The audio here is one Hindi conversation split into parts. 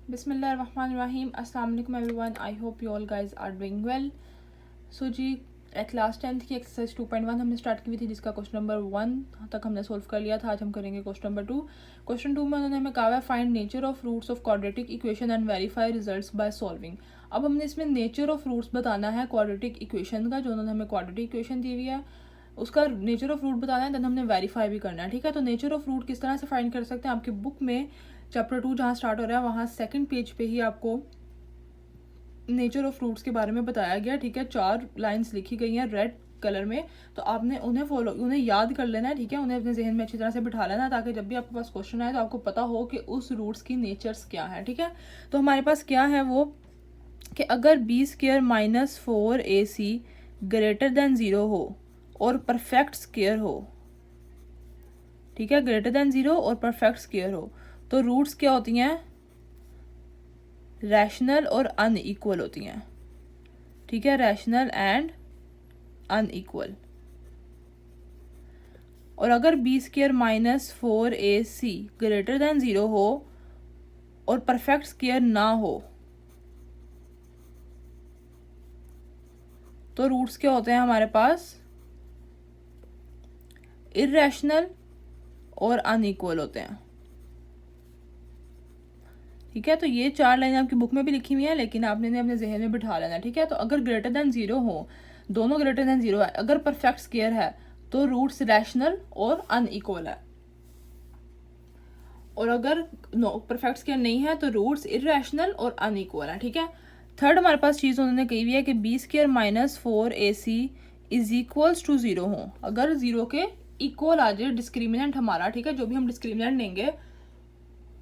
बिस्मिल्लाहिर्रहमानिर्रहीम। अस्सलाम वालेकुम everyone. I hope you all guys are doing well. So जी, क्लास 10th की एक्सरसाइज 2.1 हमने स्टार्ट की हुई थी, जिसका क्वेश्चन नंबर 1 तक हमने सोल्व कर लिया था। आज हम करेंगे क्वेश्चन नंबर 2। क्वेश्चन 2 में उन्होंने हमें कहा है find nature of roots of quadratic equation and verify results by solving. अब हमने इसमें नेचर ऑफ रूट्स बताना है क्वाड्रेटिक इक्वेशन का, जो उन्होंने हमें क्वाड्रेटिक इक्वेशन दी हुई है उसका नेचर ऑफ रूट बताना है, देन हमने वेरीफाई भी करना है। ठीक है, तो नेचर ऑफ रूट किस तरह से फाइंड कर सकते हैं, आपकी बुक में चैप्टर 2 जहाँ स्टार्ट हो रहा है वहाँ सेकंड पेज पे ही आपको नेचर ऑफ रूट्स के बारे में बताया गया। ठीक है, 4 लाइंस लिखी गई हैं रेड कलर में, तो आपने उन्हें याद कर लेना है। ठीक है, उन्हें अपने जहन में अच्छी तरह से बिठा लेना है, ताकि जब भी आपके पास क्वेश्चन आए तो आपको पता हो कि उस रूट्स की नेचर्स क्या है। ठीक है, तो हमारे पास क्या है वो कि अगर b² - 4ac ग्रेटर देन 0 हो और परफेक्ट स्क्वायर हो, ठीक है, ग्रेटर देन 0 और परफेक्ट स्क्वायर हो, तो रूट्स क्या होती हैं, रैशनल और अनइक्वल होती हैं। ठीक है, रैशनल एंड अनइक्वल। और अगर b² - 4ac ग्रेटर देन 0 हो और परफेक्ट स्क्वायर ना हो, तो रूट्स क्या होते हैं हमारे पास, इर्रेशनल और अनइक्वल होते हैं। ठीक है, तो ये 4 लाइन आपकी बुक में भी लिखी हुई है, लेकिन आपने इन्हें अपने जहन में बिठा लेना है। ठीक है, तो अगर ग्रेटर देन 0 हो, दोनों ग्रेटर देन 0 है, अगर परफेक्ट स्क्वायर है तो रूट्स रैशनल और अनइक्वल है, और अगर परफेक्ट स्क्वायर नहीं है तो रूट्स इर्रेशनल और अनइक्वल है। ठीक है, थर्ड हमारे पास चीज़ उन्होंने कही हुई है कि b² - 4ac is equals to 0 हो, अगर 0 के इक्वल आ जाए डिस्क्रिमिनेंट हमारा। ठीक है, जो भी हम डिस्क्रिमिनेंट लेंगे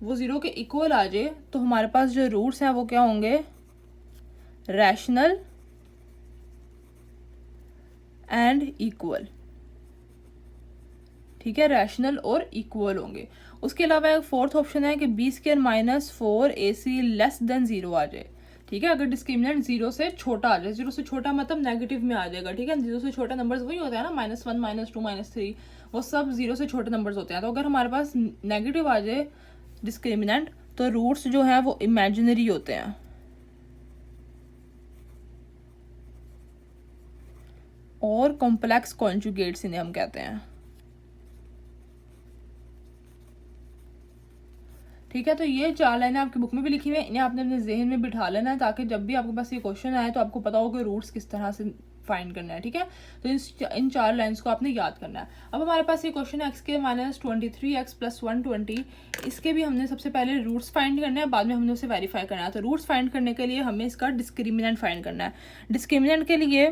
वो 0 के इक्वल आ जाए, तो हमारे पास जो रूट्स हैं वो क्या होंगे, रैशनल एंड इक्वल। ठीक है, रैशनल और इक्वल होंगे। उसके अलावा एक फोर्थ ऑप्शन है कि b² - 4ac लेस देन 0 आ जाए। ठीक है, अगर डिस्क्रिमिनेंट 0 से छोटा आ जाए, 0 से छोटा मतलब नेगेटिव में आ जाएगा। ठीक है, 0 से छोटा नंबर्स वही होता है ना, -1 -2 -3, वो सब 0 से छोटे नंबर्स होते हैं। तो अगर हमारे पास नेगेटिव आ जाए डिस्क्रिमिनेंट, तो रूट्स जो हैं वो इमेजिनरी होते हैं, और कॉम्प्लेक्स कॉन्जुगेट्स इन्हें हम कहते हैं। ठीक है, तो ये 4 लाइनें आपकी बुक में भी लिखी हुई है, इन्हें आपने अपने जहन में बिठा लेना है, ताकि जब भी आपके पास ये क्वेश्चन आए तो आपको पता हो कि रूट्स किस तरह से फाइंड करना है। ठीक है, तो इन 4 लाइन्स को आपने याद करना है। अब हमारे पास ये क्वेश्चन है x² - 23x + 120। इसके भी हमने सबसे पहले रूट्स फाइंड करना है, बाद में हमने उसे वेरीफाई करना है। तो रूट्स फाइंड करने के लिए हमें इसका डिस्क्रिमिनेंट फाइंड करना है। डिस्क्रिमिनेंट के लिए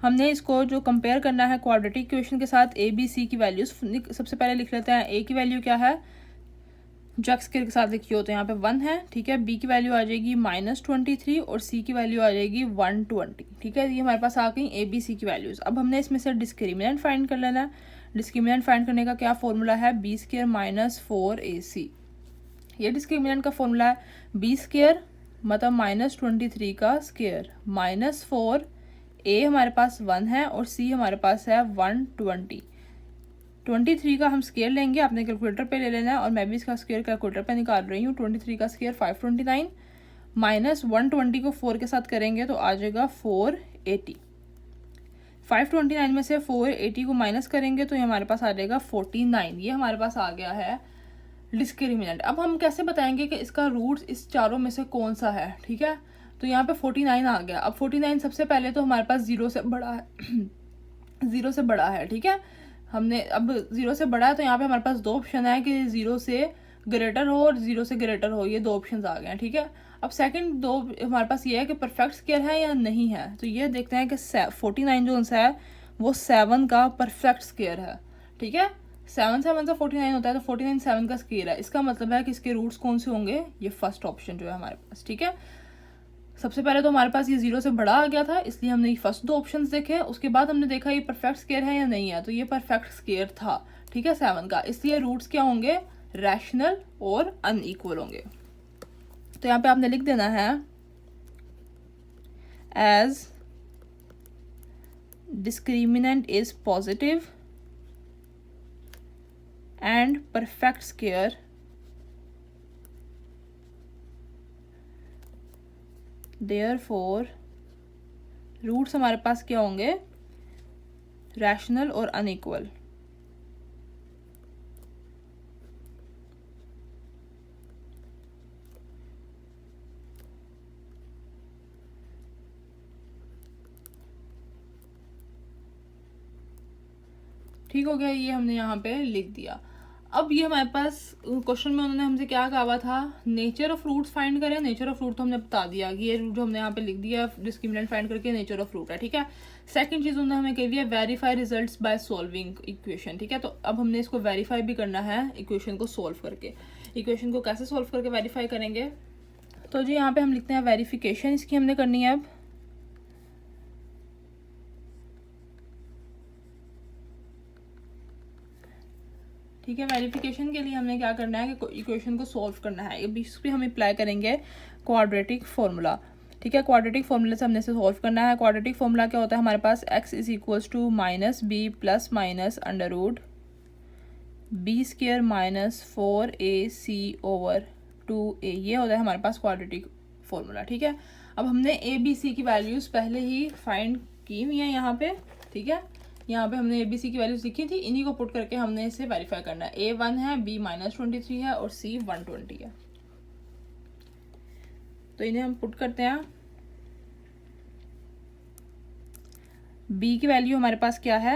हमने इसको जो कंपेयर करना है क्वाड्रेटिक इक्वेशन के साथ, a b c की वैल्यूज सबसे पहले लिख लेते हैं। a की वैल्यू क्या है, जो एक्स के साथ लिखी हो, तो यहाँ पे 1 है। ठीक है, b की वैल्यू आ जाएगी -23 और c की वैल्यू आ जाएगी 120। ठीक है, ये हमारे पास आ गई a b c की वैल्यूज। अब हमने इसमें से डिस्क्रिमिनेंट फाइंड कर लेना है। डिस्क्रिमिनेंट फाइंड करने का क्या फॉर्मूला है, b² - 4ac। ये डिस्क्रिमिनेंट का फॉर्मूला है, b² मतलब -23 का स्क्वायर -4, a हमारे पास 1 है और c हमारे पास है 120। 23 का हम स्क्वायर लेंगे, आपने कैलकुलेटर पे ले लेना है, और मैं भी इसका स्क्वायर कैलकुलेटर पे निकाल रही हूँ। 23 का स्क्वायर 529 -120 को 4 के साथ करेंगे तो आ जाएगा 480। 529 में से 480 को माइनस करेंगे तो ये हमारे पास आ जाएगा 49। ये हमारे पास आ गया है डिस्क्रिमिनेंट। अब हम कैसे बताएंगे कि इसका रूट इस चारों में से कौन सा है। ठीक है, तो यहाँ पे 49 आ गया। अब 49 सबसे पहले तो हमारे पास 0 से बड़ा है 0 से बड़ा है। ठीक है, हमने अब 0 से बड़ा है, तो यहाँ पे हमारे पास 2 ऑप्शन है कि 0 से ग्रेटर हो और 0 से ग्रेटर हो, ये 2 ऑप्शन आ गए हैं। ठीक है, अब सेकंड 2 हमारे पास ये है कि परफेक्ट स्क्वायर है या नहीं है। तो ये देखते हैं कि 49 जो है वो 7 का परफेक्ट स्क्वायर है। ठीक है, 7 से 49 होता है, तो 49 7 का स्क्वायर है। इसका मतलब है कि इसके रूट्स कौन से होंगे, ये फर्स्ट ऑप्शन जो है हमारे पास। ठीक है, सबसे पहले तो हमारे पास ये 0 से बड़ा आ गया था, इसलिए हमने ये फर्स्ट 2 ऑप्शंस देखे। उसके बाद हमने देखा ये परफेक्ट स्क्वायर है या नहीं है, तो ये परफेक्ट स्क्वायर था। ठीक है, 7 का, इसलिए रूट्स क्या होंगे, रैशनल और अनइक्वल होंगे। तो यहाँ पे आपने लिख देना है as discriminant is positive and perfect square therefore roots हमारे पास क्या होंगे, रैशनल और अनइक्वल। ठीक हो गया, ये हमने यहाँ पे लिख दिया। अब ये हमारे पास क्वेश्चन में उन्होंने हमसे क्या कहा हुआ था, नेचर ऑफ फ्रूट्स फाइंड करें। नेचर ऑफ फ्रूट तो हमने बता दिया कि ये जो हमने यहाँ पे लिख दिया डिस्क्रिमिनेंट फाइंड करके नेचर ऑफ फ्रूट है, ठीक है। सेकंड चीज उन्होंने हमें कह दिया verify results by solving equation, ठीक है। तो अब हमने इसको वेरीफाई भी करना है इक्वेशन को सोल्व करके। इक्वेशन को कैसे सोल्व करके वेरीफाई करेंगे, तो जी यहाँ पे हम लिखते हैं वेरिफिकेशन इसकी हमने करनी है अब। ठीक है, वेरिफिकेशन के लिए हमने क्या करना है कि इक्वेशन को सॉल्व करना है। अब इस पर हम अप्लाई करेंगे क्वाड्रेटिक फार्मूला, ठीक है। क्वाड्रेटिक फार्मूला से हमने इसे सॉल्व करना है। क्वाड्रेटिक फार्मूला क्या होता है हमारे पास, x is equals to minus B plus minus under root B square minus 4ac over 2a, ये होता है हमारे पास क्वाड्रेटिक फार्मूला, ठीक है। अब हमने a b c की वैल्यूज पहले ही फाइंड की हुई है यहाँ पे, ठीक है। यहाँ पे हमने ABC की वैल्यूज लिखी थी, इन्हीं को पुट करके हमने इसे वेरीफाई करना है। A 1 है, B -23 है और C 120 है। तो इन्हें हम पुट करते हैं। B की वैल्यू हमारे पास क्या है,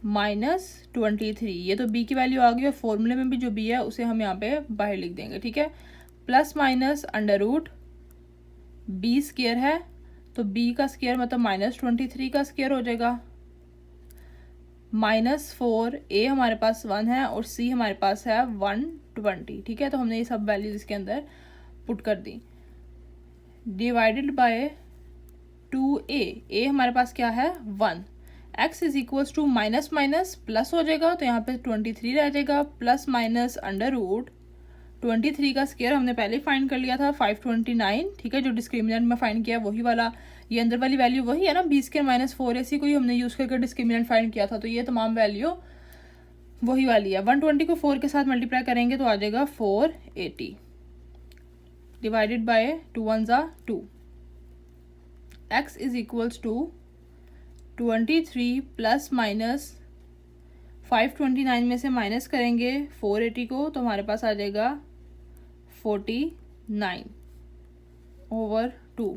-23, ये तो B की वैल्यू आ गई और फॉर्मूले में भी जो B है उसे हम यहाँ पे बाहर लिख देंगे, ठीक है। Plus minus under root B square है, तो B का स्क्वायर मतलब -23 का स्क्वायर हो जाएगा, -4 A हमारे पास 1 है और C हमारे पास है 120, ठीक है। तो हमने ये सब वैल्यूज इसके अंदर पुट कर दी। डिवाइडेड बाय 2A, A हमारे पास क्या है 1, x is equals to minus minus plus हो जाएगा, तो यहाँ पे 23 रह जाएगा, प्लस माइनस अंडर रूट 23 का स्क्वायर हमने पहले फाइंड कर लिया था 529, ठीक है। जो डिस्क्रिमिनेंट में फाइंड किया वही वाला, ये अंदर वाली वैल्यू वही है ना, बी स्क्वायर माइनस 4ac को ही हमने यूज करके डिस्क्रिमिनेंट फाइंड किया था, तो ये तमाम वैल्यू वही वाली है। 120 को 4 के साथ मल्टीप्लाई करेंगे तो आ जाएगा 480 डिवाइडेड बाय 2 1 जा 2, x is equals to 23 plus minus 529 में से माइनस करेंगे 480 को, तो हमारे पास आ जाएगा 49 ओवर 2।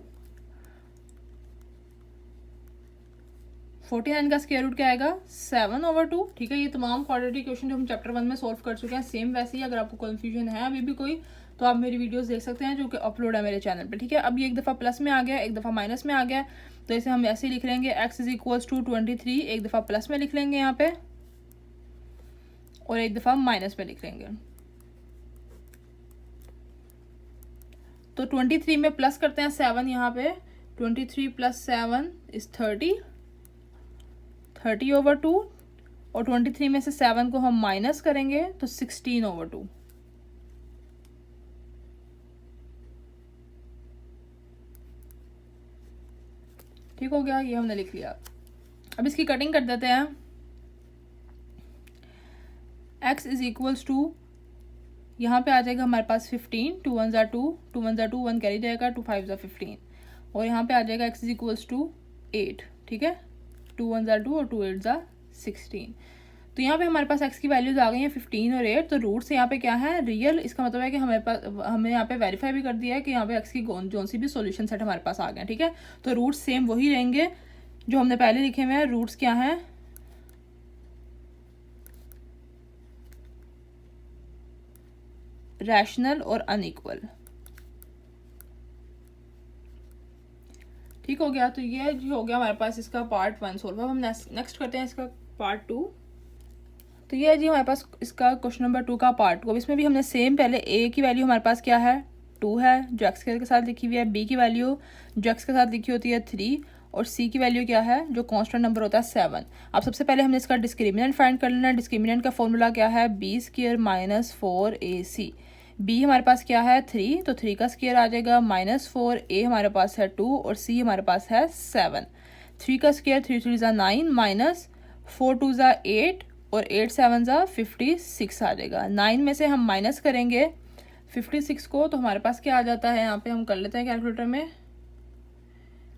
49 का स्क्वायर रूट क्या आएगा 7 ओवर 2, ठीक है। ये तमाम क्वाड्रेटिक इक्वेशन जो हम चैप्टर 1 में सॉल्व कर चुके हैं, सेम वैसे ही। अगर आपको कंफ्यूजन है अभी भी कोई, तो आप मेरी वीडियोस देख सकते हैं जो कि अपलोड है मेरे चैनल पे, ठीक है। अब ये एक दफ़ा प्लस में आ गया, एक दफ़ा माइनस में आ गया, तो इसे हम ऐसे ही लिख लेंगे x इज इक्वल्स टू 23, एक दफ़ा प्लस में लिख लेंगे यहाँ पे और एक दफ़ा माइनस में लिख लेंगे। तो 23 में प्लस करते हैं 7 यहाँ पे, 23 प्लस 7 इज 30 ओवर 2, और 23 में से 7 को हम माइनस करेंगे तो 16 ओवर 2। ठीक हो गया, ये हमने लिख लिया। अब इसकी कटिंग कर देते हैं। x इज इक्वल्स टू, यहाँ पे आ जाएगा हमारे पास 15, 2 1 जा 2, 2 1 जा 2, 1 कैरी जाएगा, 2 5 जा 15, और यहाँ पे आ जाएगा x इज इक्वल्स टू 8, ठीक है। 2 1 जा 2 और 2 8 जा 16। तो यहाँ पे हमारे पास x की वैल्यूज आ गई हैं 15 और 8, तो रूट से यहाँ पे क्या है रियल, इसका मतलब है कि हमें यहाँ पे वेरीफाई भी कर दिया है कि यहाँ पे x की जो सी भी सॉल्यूशन सेट हमारे पास आ गए, ठीक है। तो रूट्स सेम वही रहेंगे जो हमने पहले लिखे हुए हैं। रूट्स क्या हैं, रैशनल और अनइक्वल, ठीक हो गया। तो ये जो हो गया हमारे पास इसका पार्ट 1 सोल्व। अब हम नेक्स्ट करते हैं इसका पार्ट 2। तो ये जी हमारे पास इसका क्वेश्चन नंबर 2 का पार्ट 2। इसमें भी हमने सेम, पहले a की वैल्यू हमारे पास क्या है 2 है जो x के साथ लिखी हुई है, b की वैल्यू जो x के साथ लिखी होती है 3, और c की वैल्यू क्या है जो कांस्टेंट नंबर होता है 7। अब सबसे पहले हमने इसका डिस्क्रिमिनेंट फाइंड कर लेना है। डिस्क्रिमिनेंट का फॉर्मूला क्या है b square minus 4ac। b हमारे पास क्या है 3, तो 3 का स्क्वायर आ जाएगा, -4a हमारे पास है 2 और c हमारे पास है 7। 3 का स्क्वायर 3 3 जा 9, माइनस 4 2 जा 8 और 8 7 जा 56 आ जाएगा। 9 में से हम माइनस करेंगे 56 को, तो हमारे पास क्या आ जाता है, यहाँ पे हम कर लेते हैं कैलकुलेटर में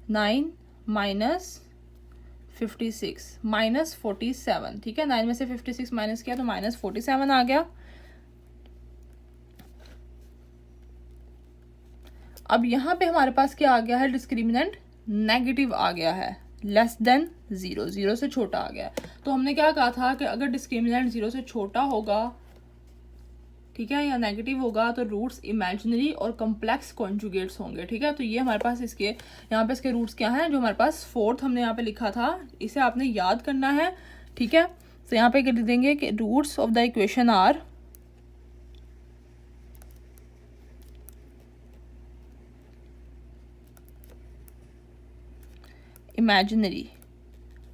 9 माइनस 56 माइनस 47, ठीक है। 9 में से 56 माइनस किया तो माइनस 47 आ गया। अब यहाँ पे हमारे पास क्या आ गया है, डिस्क्रिमिनेंट नेगेटिव आ गया है, लेस देन 0, 0 से छोटा आ गया है। तो हमने क्या कहा था कि अगर डिस्क्रिमिनेंट 0 से छोटा होगा, ठीक है, या नेगेटिव होगा, तो रूट्स इमेजिनरी और कॉम्प्लेक्स कॉन्जुगेट्स होंगे, ठीक है। तो ये हमारे पास इसके यहाँ पे इसके रूट्स क्या हैं, जो हमारे पास फोर्थ हमने यहाँ पे लिखा था, इसे आपने याद करना है, ठीक है। तो यहाँ पे लिख देंगे कि roots of the equation are imaginary.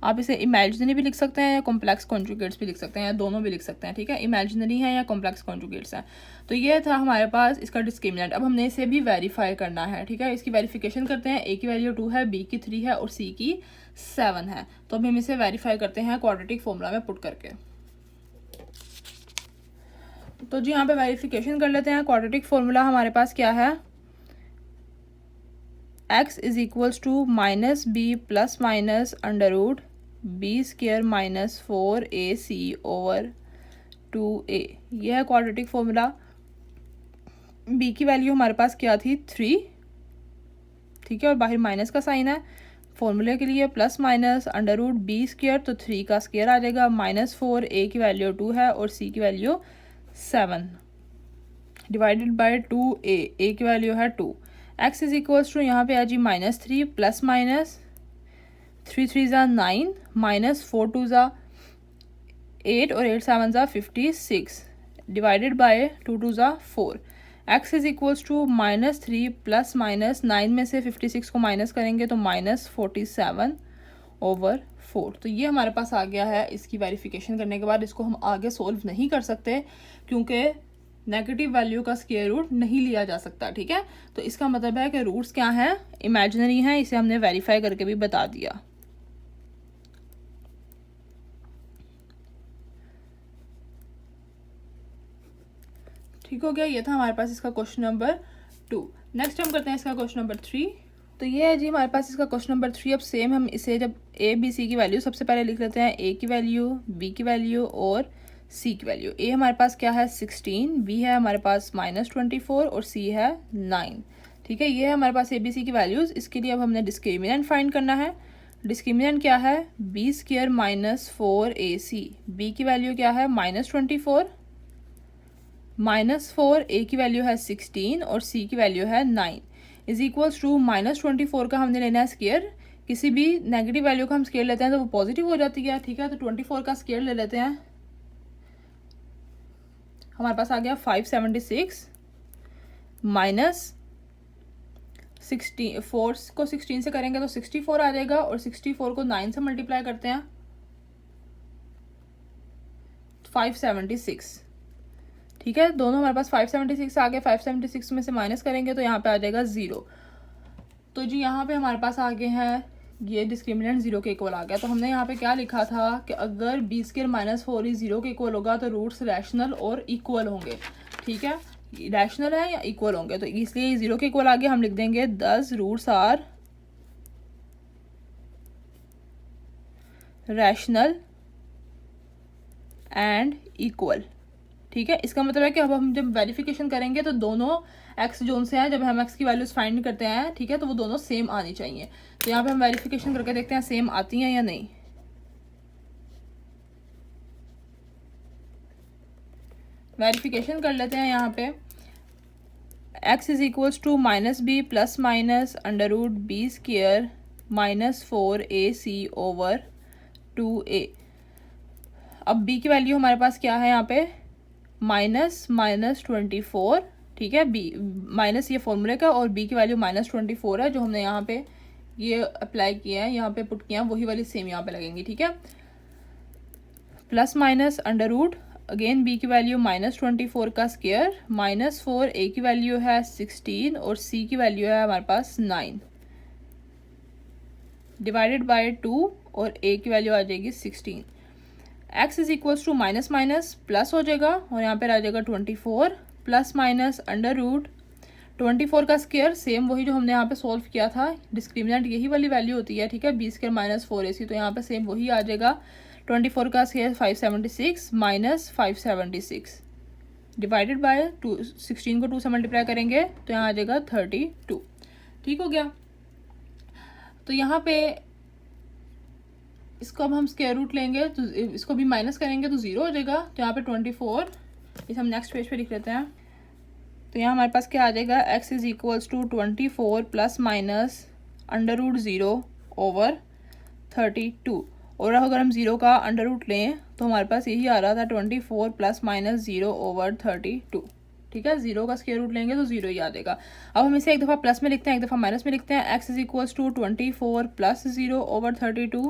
आप इसे इमेजिनरी भी लिख सकते हैं या कॉम्प्लेक्स कॉन्जुगेट्स भी लिख सकते हैं, या दोनों भी लिख सकते हैं, ठीक है। इमेजिनरी है या कॉम्प्लेक्स कॉन्जुगेट्स हैं। तो ये था हमारे पास इसका डिस्क्रिमिनेंट। अब हमने इसे भी वेरीफाई करना है, ठीक है। इसकी वेरिफिकेशन करते हैं। ए की वैल्यू 2 है, बी की 3 है और सी की 7 है। तो अब हम इसे वेरीफाई करते हैं क्वाड्रेटिक फॉर्मूला में पुट करके। तो जी यहाँ पे वेरिफिकेशन कर लेते हैं। क्वाड्रेटिक फॉर्मूला हमारे पास क्या है, x is equals to minus B plus minus under root B square minus 4ac over 2a। यह है क्वाड्रेटिक फॉर्मूला। b की वैल्यू हमारे पास क्या थी, 3, ठीक है, और बाहर माइनस का साइन है। फॉर्मूले के लिए plus minus under root B square, तो 3 का स्क्र आ जाएगा, माइनस 4, a की वैल्यू 2 है और c की value 7, divided by 2a, a की वैल्यू है 2। x इज इक्वल्स टू यहाँ पे आ जी -3 प्लस माइनस 3 3 ज़ा 9 माइनस 4 2 ज़ा 8 और 8 7 ज़ा 56 डिवाइडेड बाय 2 2 ज़ा 4। x is equals to -3 plus minus 9 में से 56 को माइनस करेंगे तो -47 ओवर 4। तो ये हमारे पास आ गया है। इसकी वेरिफिकेशन करने के बाद इसको हम आगे सोल्व नहीं कर सकते क्योंकि नेगेटिव वैल्यू का स्क्वायर रूट नहीं लिया जा सकता, ठीक है। तो इसका मतलब है कि रूट्स क्या हैं, इमेजिनरी हैं। इसे हमने वेरीफाई करके भी बता दिया। ठीक हो गया। ये था हमारे पास इसका क्वेश्चन नंबर 2। नेक्स्ट हम करते हैं इसका क्वेश्चन नंबर 3। तो ये है जी हमारे पास इसका क्वेश्चन नंबर 3। अब सेम हम इसे जब ए बी सी की वैल्यू सबसे पहले लिख लेते हैं, ए की वैल्यू, बी की वैल्यू और सी की वैल्यू। ए हमारे पास क्या है 16, बी है हमारे पास -24 और सी है 9, ठीक है। ये है हमारे पास ए बी सी की वैल्यूज़। इसके लिए अब हमने डिस्क्रिमिनेंट फाइंड करना है। डिस्क्रिमिनेंट क्या है, B square minus 4ac। B की वैल्यू क्या है -24, -4, ए की वैल्यू है 16 और सी की वैल्यू है 9 इज इक्वल्स टू -24 का हमने लेना है स्क्वायर। किसी भी नेगेटिव वैल्यू का हम स्क्वायर लेते हैं तो वो पॉजिटिव हो जाती है, ठीक है। तो 24 का स्क्वायर ले लेते हैं। हमारे पास आ गया 576 माइनस 4 को 16 से करेंगे तो 64 आ जाएगा और 64 को 9 से मल्टीप्लाई करते हैं 576, ठीक है। दोनों हमारे पास 576 आ गए। 576 में से माइनस करेंगे तो यहाँ पे आ जाएगा 0। तो जी यहाँ पे हमारे पास आगे हैं ये डिस्क्रिमिनेंट 0 के इक्वल आ गया। तो हमने यहाँ पे क्या लिखा था कि अगर बी स्क्वायर -4 0 के इक्वल होगा तो रूट्स रैशनल और इक्वल होंगे, ठीक है। रैशनल है या इक्वल होंगे, तो इसलिए 0 के इक्वल आगे हम लिख देंगे 10 roots are rational and equal, ठीक है। इसका मतलब है कि अब हम जब वेरिफिकेशन करेंगे तो दोनों एक्स जोन से हैं, जब हम एक्स की वैल्यूज फाइंड करते हैं, ठीक है, तो वो दोनों सेम आनी चाहिए। तो यहाँ पे हम वेरिफिकेशन करके देखते हैं सेम आती हैं या नहीं। वेरिफिकेशन कर लेते हैं। यहाँ पे x is equals to -b plus minus under root B square -4ac over 2a। अब b की वैल्यू हमारे पास क्या है यहाँ पे -24, ठीक है। b माइनस ये फॉर्मूले का और b की वैल्यू -24 है, जो हमने यहाँ पे ये अप्लाई किया है, यहाँ पे पुट किया है, वही वाली सेम यहाँ पे लगेंगी, ठीक है। Plus minus under root again b की वैल्यू -24 का स्क्वायर -4, a की वैल्यू है 16 और c की वैल्यू है हमारे पास 9 डिवाइडेड बाय 2 और a की वैल्यू आ जाएगी 16। x is equals to minus minus plus हो जाएगा और यहाँ पे आ जाएगा 24 प्लस माइनस अंडर रूट 24 का स्क्वायर सेम वही जो हमने यहाँ पे सॉल्व किया था, डिस्क्रिमिनेंट यही वाली वैल्यू होती है, ठीक है, बी स्क्वायर माइनस 4ac, तो यहाँ पे सेम वही आ जाएगा। 24 का स्क्वायर 576 माइनस 576 डिवाइडेड बाय 16 को 2 से मल्टीप्लाई करेंगे तो यहाँ आ जाएगा 32। ठीक हो गया। तो यहाँ पे इसको अब हम स्क्वायर रूट लेंगे तो इसको भी माइनस करेंगे तो 0 हो जाएगा। तो यहाँ पे 24, इसे हम नेक्स्ट पेज पे लिख लेते हैं। तो यहाँ हमारे पास क्या आ जाएगा, x is equals to 24 plus minus under root 0 over 32। और अगर हम 0 का अंडर रूट लें तो हमारे पास यही आ रहा था 24 प्लस माइनस 0 ओवर 32। ठीक है, 0 का स्क्वायर रूट लेंगे तो 0 ही आ जाएगा। अब हम इसे एक दफ़ा प्लस में लिखते हैं, एक दफ़ा माइनस में लिखते हैं। x is equals to 24 plus 0 over 32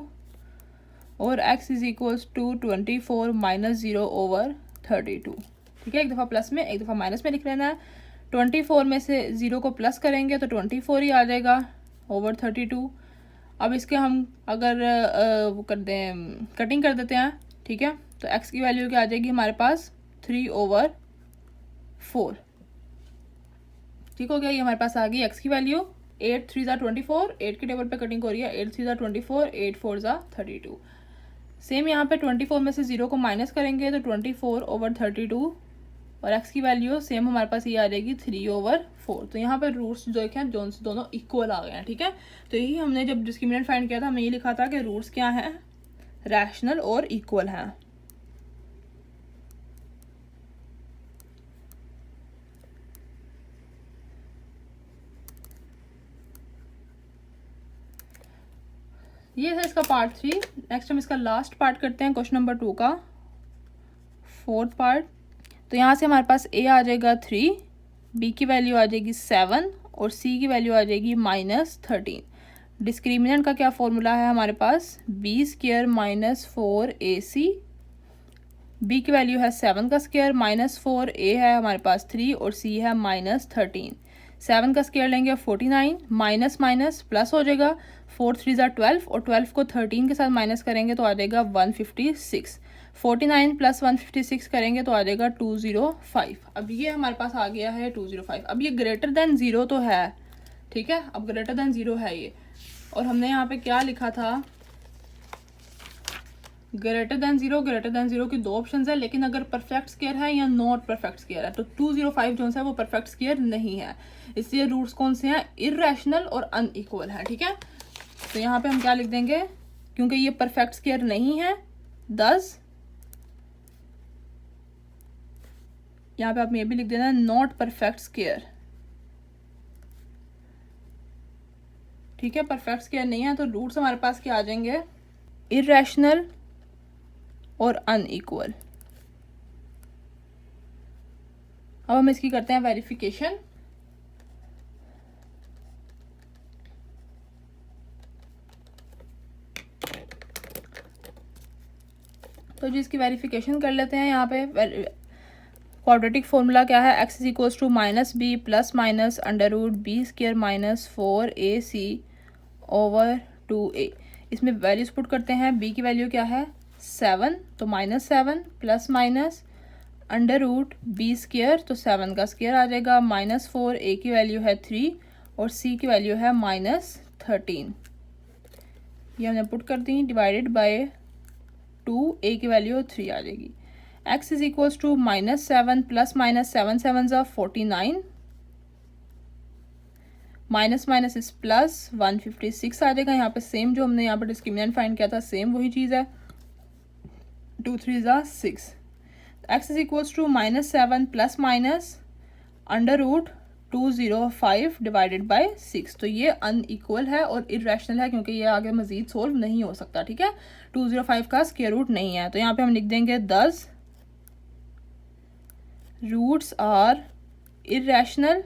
और x is equals to 24 minus 0 over 32। ठीक है, एक दफ़ा प्लस में एक दफ़ा माइनस में लिख लेना है। 24 में से 0 को प्लस करेंगे तो 24 ही आ जाएगा ओवर 32। अब इसके हम अगर वो कर दें, कटिंग कर देते हैं, ठीक है, तो x की वैल्यू क्या आ जाएगी हमारे पास 3 ओवर 4। ठीक हो गया, ये हमारे पास आ गई x की वैल्यू। 8 3 ज़ा 24, 8 के टेबल पे कटिंग हो रही है, 8 3 ज़ा 24, 8 4 ज़ा 32। सेम यहाँ पे 24 में से 0 को माइनस करेंगे तो 24 ओवर 32 और x की वैल्यू सेम हमारे पास ये आ जाएगी 3 ओवर 4। तो यहाँ पर रूट्स जो है दोनों इक्वल आ गए हैं। ठीक है, तो यही हमने जब डिस्क्रिमिनेंट फाइंड किया था हमने ये लिखा था कि रूट्स क्या हैं, रैशनल और इक्वल हैं। ये था इसका पार्ट 3। नेक्स्ट हम इसका लास्ट पार्ट करते हैं, क्वेश्चन नंबर 2 का 4th पार्ट। तो यहाँ से हमारे पास a आ जाएगा 3, b की वैल्यू आ जाएगी 7 और c की वैल्यू आ जाएगी -13। डिस्क्रिमिनेंट का क्या फॉर्मूला है हमारे पास, b square minus 4ac, b की वैल्यू है 7 का स्क्वायर माइनस 4a है हमारे पास 3 और c है -13। 7 का स्क्वायर लेंगे 49, माइनस माइनस प्लस हो जाएगा, 4 3 ज़ा 12 और 12 को 13 के साथ माइनस करेंगे तो आ जाएगा 156। 49 प्लस 156 करेंगे तो आ जाएगा 205। अब ये हमारे पास आ गया है 205। अब ये ग्रेटर देन 0 तो है, ठीक है, अब ग्रेटर देन 0 है ये। और हमने यहाँ पे क्या लिखा था, ग्रेटर देन 0 की 2 ऑप्शन है, लेकिन अगर परफेक्ट स्क्वायर है या नॉट परफेक्ट स्क्वायर है तो 205 जो है वो परफेक्ट स्क्वायर नहीं है। इसलिए रूट्स कौन से हैं, इर्रेशनल और अनइक्वल है। ठीक है, तो यहाँ पे हम क्या लिख देंगे, क्योंकि ये परफेक्ट स्क्वायर नहीं है, 10 यहाँ पे आप ये भी लिख देना नॉट परफेक्ट स्क्वायर। ठीक है, परफेक्ट स्क्वायर नहीं है तो रूट्स हमारे पास क्या आ जाएंगे, इर्रेशनल और अनइक्वल। अब हम इसकी करते हैं वेरिफिकेशन। तो जी इसकी वेरिफिकेशन कर लेते हैं। यहाँ पे क्वाड्रेटिक फॉर्मूला क्या है, x is equals to minus B plus minus under root B square minus 4ac over 2a। इसमें वैल्यूज पुट करते हैं, b की वैल्यू क्या है 7, तो -7 plus minus under root B square, तो 7 का स्क्वायर आ जाएगा, -4, a की वैल्यू है 3 और c की वैल्यू है -13। ये हमने पुट कर दी, डिवाइडेड बाय 2, a की वैल्यू 3 आ जाएगी। x is equals to -7 plus minus 7 7 ज़ा 49, माइनस माइनस इस प्लस 156 आ जाएगा। यहाँ पे सेम जो हमने यहाँ पे डिस्क्रिमिनेंट फाइंड किया था सेम वही चीज़ है, 2 3 ज़ा 6। x is equals to -7 plus minus under root 205 divided by 6। तो ये अनइक्वल है और इर्रेशनल है क्योंकि ये आगे मजीद सोल्व नहीं हो सकता। ठीक है, 205 का स्क्वायर रूट नहीं है, तो यहाँ पे हम लिख देंगे 10 roots are irrational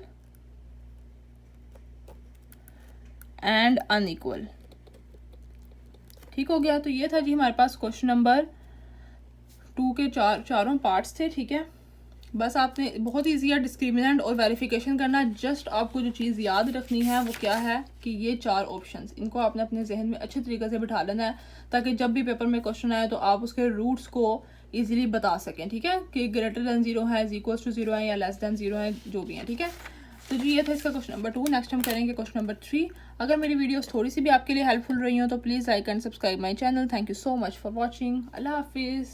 and unequal. ठीक हो गया। तो ये था जी हमारे पास क्वेश्चन नंबर 2 के चारों पार्ट्स थे। ठीक है, बस आपने बहुत ईजी है डिस्क्रिमिनेंट और वेरिफिकेशन करना। जस्ट आपको जो चीज़ याद रखनी है वो क्या है कि ये 4 ऑप्शंस, इनको आपने अपने जहन में अच्छे तरीके से बिठा लेना है ताकि जब भी पेपर में क्वेश्चन आए तो आप उसके रूट्स को इजीली बता सकें। ठीक है, कि ग्रेटर देन 0 है, इज इक्वल्स टू 0 है या लेस देन 0 है, जो भी है। ठीक है, तो जी ये था इसका क्वेश्चन नंबर 2। नेक्स्ट हम करेंगे क्वेश्चन नंबर 3। अगर मेरी वीडियोस थोड़ी सी भी आपके लिए हेल्पफुल रही हो तो please like and subscribe my channel. Thank you so much for watching. अल्लाह हाफिज़।